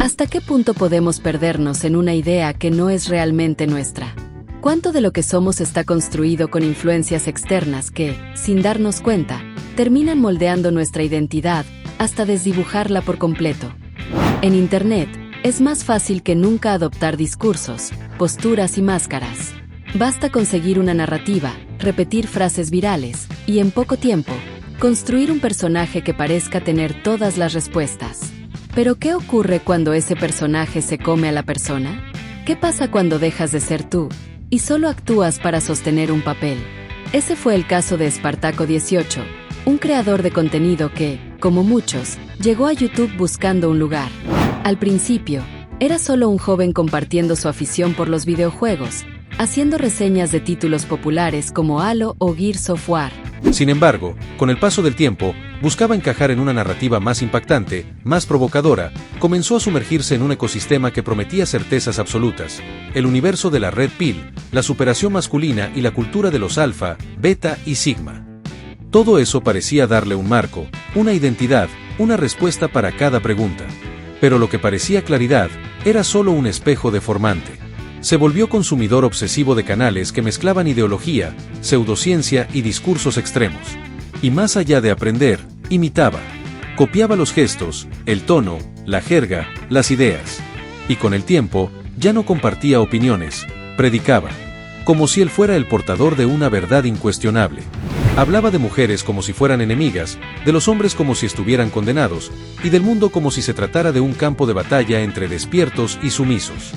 ¿Hasta qué punto podemos perdernos en una idea que no es realmente nuestra? ¿Cuánto de lo que somos está construido con influencias externas que, sin darnos cuenta, terminan moldeando nuestra identidad hasta desdibujarla por completo? En Internet, es más fácil que nunca adoptar discursos, posturas y máscaras. Basta conseguir una narrativa, repetir frases virales y, en poco tiempo, construir un personaje que parezca tener todas las respuestas. ¿Pero qué ocurre cuando ese personaje se come a la persona? ¿Qué pasa cuando dejas de ser tú y solo actúas para sostener un papel? Ese fue el caso de Espartaco 18, un creador de contenido que, como muchos, llegó a YouTube buscando un lugar. Al principio, era solo un joven compartiendo su afición por los videojuegos, haciendo reseñas de títulos populares como Halo o Gears of War. Sin embargo, con el paso del tiempo, buscaba encajar en una narrativa más impactante, más provocadora, comenzó a sumergirse en un ecosistema que prometía certezas absolutas, el universo de la Red Pill, la superación masculina y la cultura de los alfa, beta y sigma. Todo eso parecía darle un marco, una identidad, una respuesta para cada pregunta. Pero lo que parecía claridad, era solo un espejo deformante. Se volvió consumidor obsesivo de canales que mezclaban ideología, pseudociencia y discursos extremos. Y más allá de aprender, imitaba. Copiaba los gestos, el tono, la jerga, las ideas. Y con el tiempo, ya no compartía opiniones, predicaba. Como si él fuera el portador de una verdad incuestionable. Hablaba de mujeres como si fueran enemigas, de los hombres como si estuvieran condenados, y del mundo como si se tratara de un campo de batalla entre despiertos y sumisos.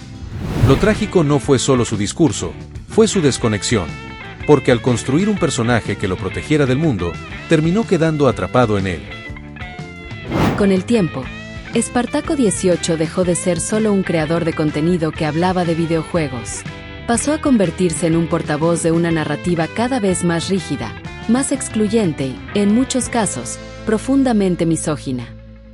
Lo trágico no fue solo su discurso, fue su desconexión, porque al construir un personaje que lo protegiera del mundo, terminó quedando atrapado en él. Con el tiempo, Espartaco 18 dejó de ser solo un creador de contenido que hablaba de videojuegos. Pasó a convertirse en un portavoz de una narrativa cada vez más rígida, más excluyente y, en muchos casos, profundamente misógina.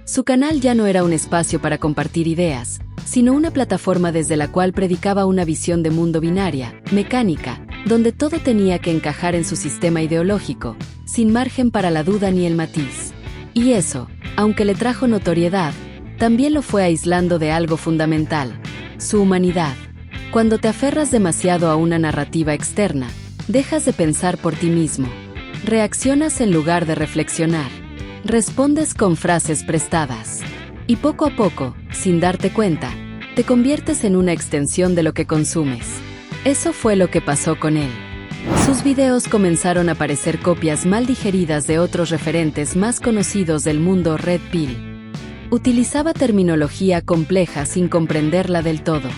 Su canal ya no era un espacio para compartir ideas, sino una plataforma desde la cual predicaba una visión de mundo binaria, mecánica, donde todo tenía que encajar en su sistema ideológico, sin margen para la duda ni el matiz. Y eso, aunque le trajo notoriedad, también lo fue aislando de algo fundamental, su humanidad. Cuando te aferras demasiado a una narrativa externa, dejas de pensar por ti mismo. Reaccionas en lugar de reflexionar. Respondes con frases prestadas. Y poco a poco, sin darte cuenta, te conviertes en una extensión de lo que consumes. Eso fue lo que pasó con él. Sus videos comenzaron a parecer copias mal digeridas de otros referentes más conocidos del mundo Red Pill. Utilizaba terminología compleja sin comprenderla del todo.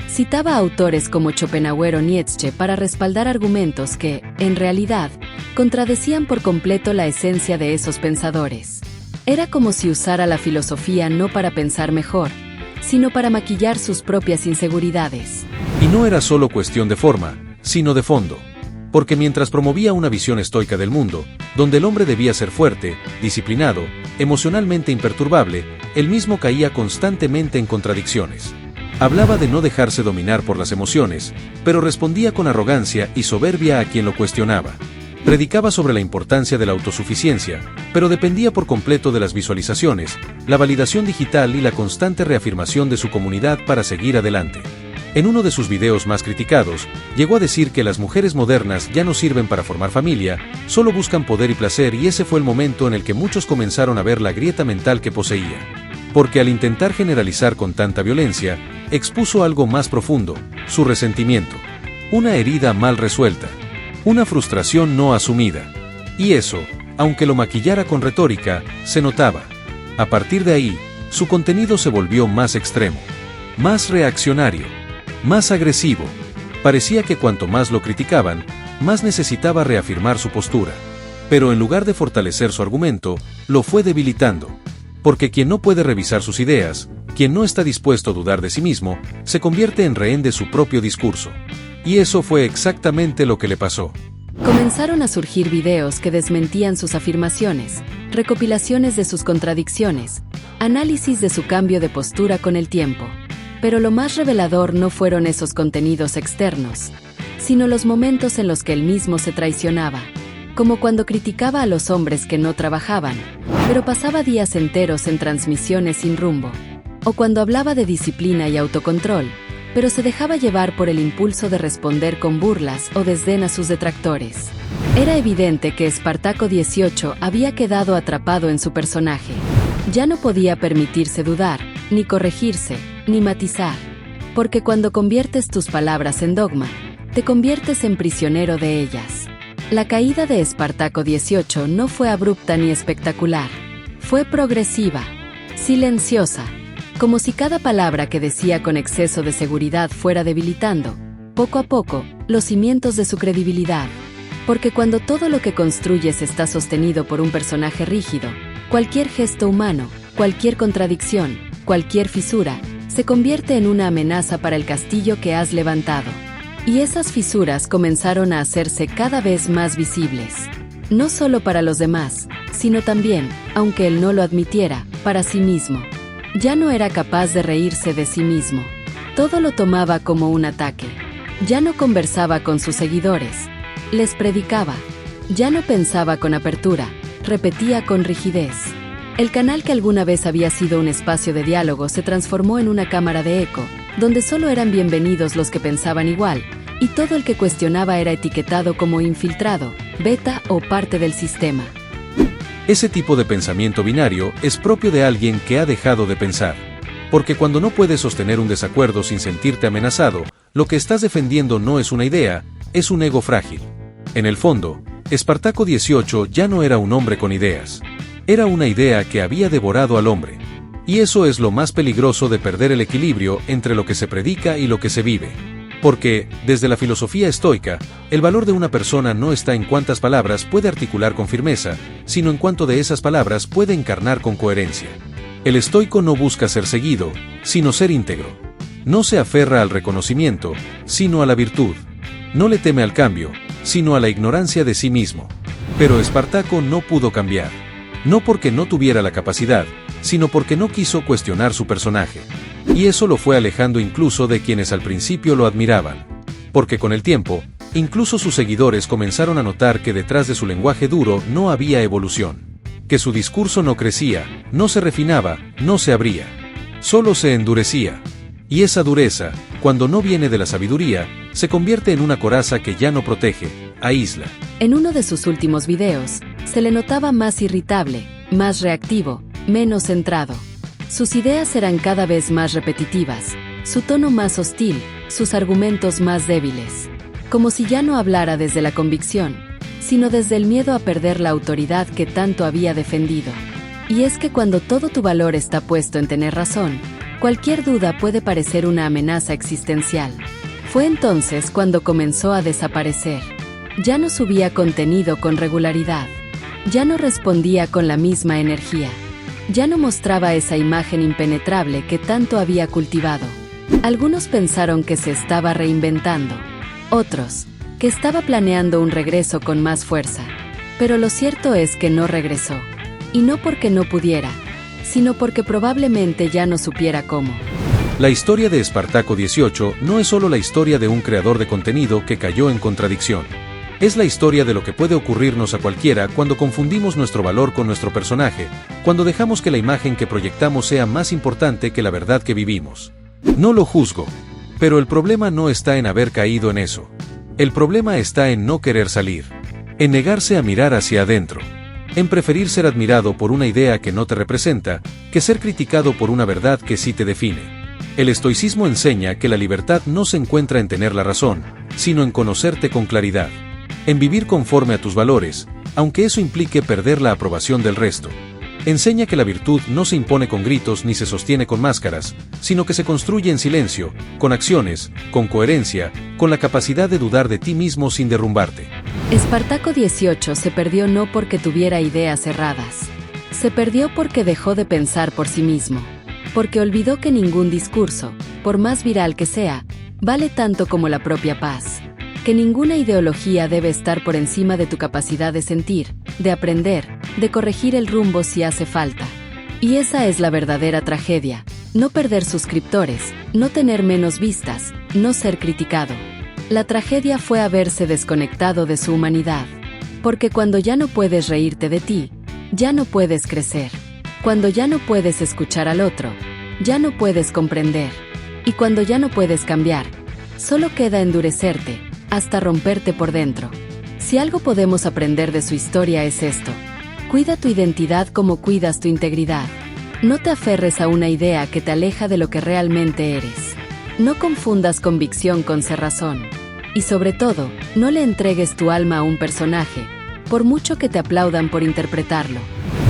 Citaba a autores como Schopenhauer o Nietzsche para respaldar argumentos que, en realidad, contradecían por completo la esencia de esos pensadores. Era como si usara la filosofía no para pensar mejor, sino para maquillar sus propias inseguridades. Y no era solo cuestión de forma, sino de fondo. Porque mientras promovía una visión estoica del mundo, donde el hombre debía ser fuerte, disciplinado, emocionalmente imperturbable, él mismo caía constantemente en contradicciones. Hablaba de no dejarse dominar por las emociones, pero respondía con arrogancia y soberbia a quien lo cuestionaba. Predicaba sobre la importancia de la autosuficiencia, pero dependía por completo de las visualizaciones, la validación digital y la constante reafirmación de su comunidad para seguir adelante. En uno de sus videos más criticados, llegó a decir que las mujeres modernas ya no sirven para formar familia, solo buscan poder y placer, y ese fue el momento en el que muchos comenzaron a ver la grieta mental que poseía. Porque al intentar generalizar con tanta violencia, expuso algo más profundo, su resentimiento. Una herida mal resuelta. Una frustración no asumida. Y eso, aunque lo maquillara con retórica, se notaba. A partir de ahí, su contenido se volvió más extremo, más reaccionario, más agresivo. Parecía que cuanto más lo criticaban, más necesitaba reafirmar su postura. Pero en lugar de fortalecer su argumento, lo fue debilitando. Porque quien no puede revisar sus ideas, quien no está dispuesto a dudar de sí mismo, se convierte en rehén de su propio discurso. Y eso fue exactamente lo que le pasó. Comenzaron a surgir videos que desmentían sus afirmaciones, recopilaciones de sus contradicciones, análisis de su cambio de postura con el tiempo. Pero lo más revelador no fueron esos contenidos externos, sino los momentos en los que él mismo se traicionaba. Como cuando criticaba a los hombres que no trabajaban, pero pasaba días enteros en transmisiones sin rumbo. o cuando hablaba de disciplina y autocontrol, pero se dejaba llevar por el impulso de responder con burlas o desdén a sus detractores. Era evidente que Espartaco XVIII había quedado atrapado en su personaje. Ya no podía permitirse dudar, ni corregirse, ni matizar, porque cuando conviertes tus palabras en dogma, te conviertes en prisionero de ellas. La caída de Espartaco XVIII no fue abrupta ni espectacular. Fue progresiva, silenciosa, como si cada palabra que decía con exceso de seguridad fuera debilitando, poco a poco, los cimientos de su credibilidad. Porque cuando todo lo que construyes está sostenido por un personaje rígido, cualquier gesto humano, cualquier contradicción, cualquier fisura, se convierte en una amenaza para el castillo que has levantado. Y esas fisuras comenzaron a hacerse cada vez más visibles. No solo para los demás, sino también, aunque él no lo admitiera, para sí mismo. Ya no era capaz de reírse de sí mismo. Todo lo tomaba como un ataque. Ya no conversaba con sus seguidores. Les predicaba. Ya no pensaba con apertura. Repetía con rigidez. El canal que alguna vez había sido un espacio de diálogo se transformó en una cámara de eco, donde solo eran bienvenidos los que pensaban igual, y todo el que cuestionaba era etiquetado como infiltrado, beta o parte del sistema. Ese tipo de pensamiento binario es propio de alguien que ha dejado de pensar. Porque cuando no puedes sostener un desacuerdo sin sentirte amenazado, lo que estás defendiendo no es una idea, es un ego frágil. En el fondo, Espartaco XVIII ya no era un hombre con ideas. Era una idea que había devorado al hombre. Y eso es lo más peligroso de perder el equilibrio entre lo que se predica y lo que se vive. Porque, desde la filosofía estoica, el valor de una persona no está en cuántas palabras puede articular con firmeza, sino en cuánto de esas palabras puede encarnar con coherencia. El estoico no busca ser seguido, sino ser íntegro. No se aferra al reconocimiento, sino a la virtud. No le teme al cambio, sino a la ignorancia de sí mismo. Pero Espartaco no pudo cambiar. No porque no tuviera la capacidad, sino porque no quiso cuestionar su personaje. Y eso lo fue alejando incluso de quienes al principio lo admiraban. Porque con el tiempo, incluso sus seguidores comenzaron a notar que detrás de su lenguaje duro no había evolución. Que su discurso no crecía, no se refinaba, no se abría. Solo se endurecía. Y esa dureza, cuando no viene de la sabiduría, se convierte en una coraza que ya no protege, aísla. En uno de sus últimos videos, se le notaba más irritable, más reactivo, menos centrado. Sus ideas eran cada vez más repetitivas, su tono más hostil, sus argumentos más débiles. Como si ya no hablara desde la convicción, sino desde el miedo a perder la autoridad que tanto había defendido. Y es que cuando todo tu valor está puesto en tener razón, cualquier duda puede parecer una amenaza existencial. Fue entonces cuando comenzó a desaparecer. Ya no subía contenido con regularidad. Ya no respondía con la misma energía. Ya no mostraba esa imagen impenetrable que tanto había cultivado. Algunos pensaron que se estaba reinventando. Otros, que estaba planeando un regreso con más fuerza. Pero lo cierto es que no regresó. Y no porque no pudiera, sino porque probablemente ya no supiera cómo. La historia de Espartaco XVIII no es solo la historia de un creador de contenido que cayó en contradicción. Es la historia de lo que puede ocurrirnos a cualquiera cuando confundimos nuestro valor con nuestro personaje, cuando dejamos que la imagen que proyectamos sea más importante que la verdad que vivimos. No lo juzgo, pero el problema no está en haber caído en eso. El problema está en no querer salir, en negarse a mirar hacia adentro, en preferir ser admirado por una idea que no te representa, que ser criticado por una verdad que sí te define. El estoicismo enseña que la libertad no se encuentra en tener la razón, sino en conocerte con claridad. En vivir conforme a tus valores, aunque eso implique perder la aprobación del resto. Enseña que la virtud no se impone con gritos ni se sostiene con máscaras, sino que se construye en silencio, con acciones, con coherencia, con la capacidad de dudar de ti mismo sin derrumbarte. Espartaco XVIII se perdió no porque tuviera ideas cerradas. Se perdió porque dejó de pensar por sí mismo. Porque olvidó que ningún discurso, por más viral que sea, vale tanto como la propia paz. Que ninguna ideología debe estar por encima de tu capacidad de sentir, de aprender, de corregir el rumbo si hace falta. Y esa es la verdadera tragedia, no perder suscriptores, no tener menos vistas, no ser criticado. La tragedia fue haberse desconectado de su humanidad. Porque cuando ya no puedes reírte de ti, ya no puedes crecer. Cuando ya no puedes escuchar al otro, ya no puedes comprender. Y cuando ya no puedes cambiar, solo queda endurecerte, hasta romperte por dentro. Si algo podemos aprender de su historia es esto: cuida tu identidad como cuidas tu integridad. No te aferres a una idea que te aleja de lo que realmente eres. No confundas convicción con cerrazón. Y sobre todo, no le entregues tu alma a un personaje, por mucho que te aplaudan por interpretarlo.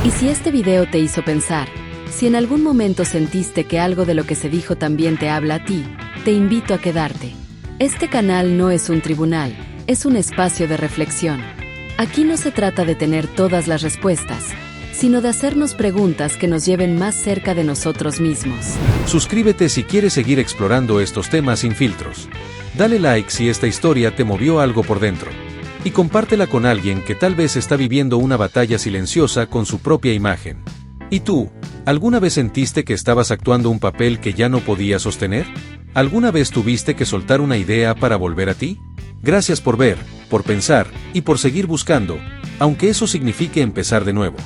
Y si este video te hizo pensar, si en algún momento sentiste que algo de lo que se dijo también te habla a ti, te invito a quedarte. Este canal no es un tribunal, es un espacio de reflexión. Aquí no se trata de tener todas las respuestas, sino de hacernos preguntas que nos lleven más cerca de nosotros mismos. Suscríbete si quieres seguir explorando estos temas sin filtros. Dale like si esta historia te movió algo por dentro. Y compártela con alguien que tal vez está viviendo una batalla silenciosa con su propia imagen. ¿Y tú, alguna vez sentiste que estabas actuando un papel que ya no podías sostener? ¿Alguna vez tuviste que soltar una idea para volver a ti? Gracias por ver, por pensar y por seguir buscando, aunque eso signifique empezar de nuevo.